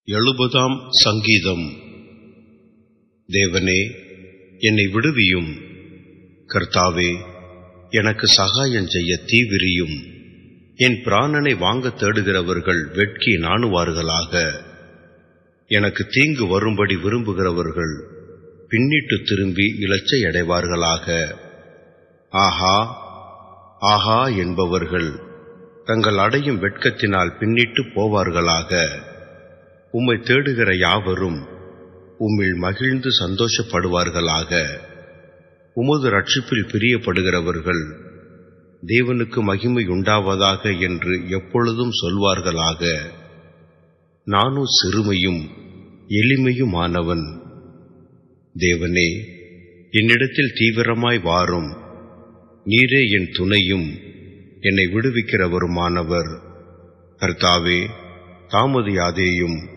எழுபதாம் சங்கீதம். தேவனே, என்னை விடுவியும். கர்த்தாவே, எனக்கு சகாயம் செய்ய தீவிரியும். என் பிராணனை வாங்க தேடுகிறவர்கள் வெட்கி நாணுவார்களாக. எனக்கு தீங்கு வரும்படி விரும்புகிறவர்கள் பின்னிட்டு திரும்பி இலச்சை அடைவார்களாக. ஆஹா ஆஹா என்பவர்கள் தங்கள் அடையும் வெட்கத்தினால் பின்னிட்டு போவார்களாக. உம்மை தேடுகிற யாவரும் உம்மில் மகிழ்ந்து சந்தோஷப்படுவார்களாக. உமது ரட்சிப்பில் பிரியப்படுகிறவர்கள் தேவனுக்கு மகிமை உண்டாவதாக என்று எப்பொழுதும் சொல்வார்களாக. நானும் சிறுமையும் எளிமையுமானவன். தேவனே, என்னிடத்தில் தீவிரமாய் வாரும். நீரே என் துணையும் என்னை விடுவிக்கிறவருமானவர். கர்த்தாவே, தாமதியாதேயும்.